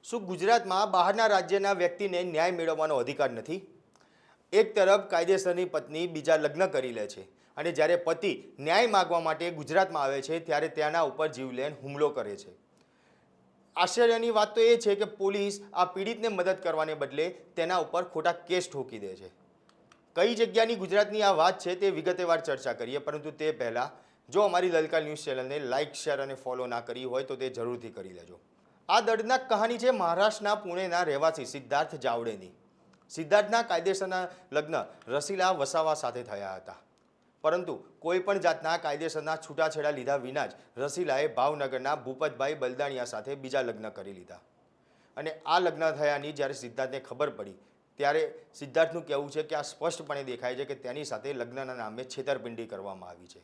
શું ગુજરાતમાં બહારના રાજ્યના વ્યક્તિને ન્યાય મેળવવાનો અધિકાર નથી? એક તરફ કાયદેસરની પત્ની બીજા લગ્ન કરી લે છે અને જ્યારે પતિ ન્યાય માગવા માટે ગુજરાતમાં આવે છે ત્યારે તેના ઉપર જીવલેણ હુમલો કરે છે. આશ્ચર્યની વાત તો એ છે કે પોલીસ આ પીડિતને મદદ કરવાને બદલે તેના ઉપર ખોટા કેસ ઠોકી દે છે. કઈ જગ્યાની ગુજરાતની આ વાત છે તે વિગતવાર ચર્ચા કરીએ, પરંતુ તે પહેલાં જો અમારી લલકાર ન્યૂઝ ચેનલને લાઇક, શેર અને ફોલો ના કરી હોય તો તે જરૂરથી કરી લેજો. આ દર્દનાક કહાની છે મહારાષ્ટ્રના પુણેના રહેવાસી સિદ્ધાર્થ જાવડેની. સિદ્ધાર્થના કાયદેસરના લગ્ન રસીલા વસાવા સાથે થયા હતા, પરંતુ કોઈ પણ જાતના કાયદેસરના છૂટાછેડા લીધા વિના જ રસીલાએ ભાવનગરના ભૂપતભાઈ બલદાણિયા સાથે બીજા લગ્ન કરી લીધા. અને આ લગ્ન થયાની જ્યારે સિદ્ધાર્થને ખબર પડી ત્યારે સિદ્ધાર્થનું કહેવું છે કે આ સ્પષ્ટપણે દેખાય છે કે તેની સાથે લગ્નના નામે છેતરપિંડી કરવામાં આવી છે.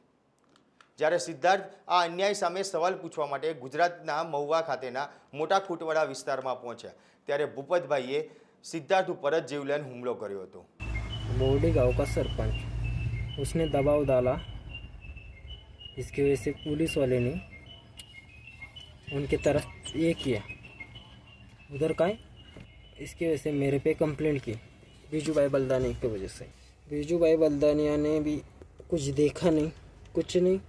જ્યારે સિદ્ધાર્થ આ અન્યાય સામે સવાલ પૂછવા માટે ગુજરાતના મહુવા ખાતેના મોટા ખૂટવાડા વિસ્તારમાં પહોંચ્યા ત્યારે ભૂપતભાઈએ सिद्धार्थ ऊपर जीवलेन हमलो કર્યો હતો. बोर्डी गांव का सरपंच उसने दबाव डाला, इसकी वजह से पुलिस वाले ने उनके तरफ ये किया उधर का, इसकी वजह से मेरे पे कंप्लेंट की बीजू भाई बलदानिया की वजह से. बीजू भाई बलदानिया ने भी कुछ देखा नहीं, कुछ नहीं,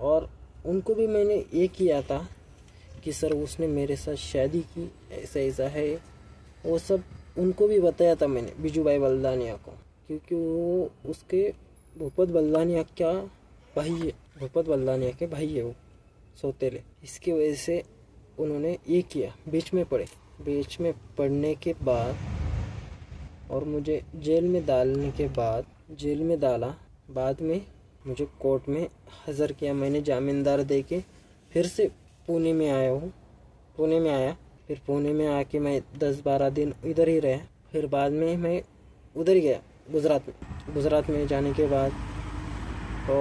और उनको भी मैंने ये किया था कि सर उसने मेरे साथ शादी की, ऐसा ऐसा है, वो सब उनको भी बताया था मैंने बीजू भाई बलदानिया को, क्योंकि वो उसके भूपत बलदानिया क्या भाई है, भूपत बलदानिया के भाई है वो सौतेले. इसकी वजह से उन्होंने ये किया, बीच में पड़े. बीच में पड़ने के बाद और मुझे जेल में डालने के बाद, जेल में डाला, बाद में मुझे कोर्ट में हाज़िर किया. मैंने जामीनदार दे के फिर से पुणे में आया हूँ. पुणे में आया, फिर पुणे में आके मैं 10-12 दिन इधर ही रहा. फिर बाद में मैं उधर ही गया गुजरात में. गुजरात में जाने के बाद तो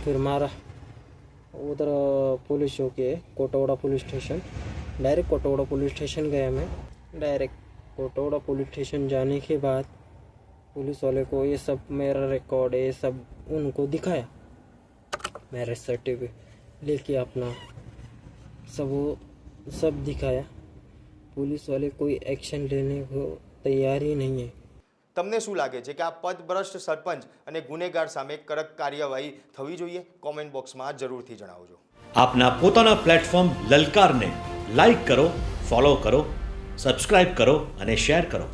फिर मारा उधर पुलिस चौकी है, Kotauda police station. Direct Kotauda police station गया मैं. डायरेक्ट कोटौड़ा पुलिस स्टेशन जाने के बाद पुलिस वाले को ये सब मेरा रिकॉर्ड ये सब उनको दिखाया, मेरा सर्टिफिकेट लेके अपना सब दिखाया. पुलिस वाले कोई एक्शन लेने को तैयार ही नहीं है. તમને શું લાગે છે કે આ પદભ્રષ્ટ સરપંચ અને ગુનેગાર સામે કડક કાર્યવાહી થવી જોઈએ? કોમેન્ટ બોક્સમાં જરૂરથી જણાવજો. આપના પોતાના પ્લેટફોર્મ લલકારને લાઈક કરો, ફોલો કરો, સબસ્ક્રાઇબ કરો અને શેર કરો.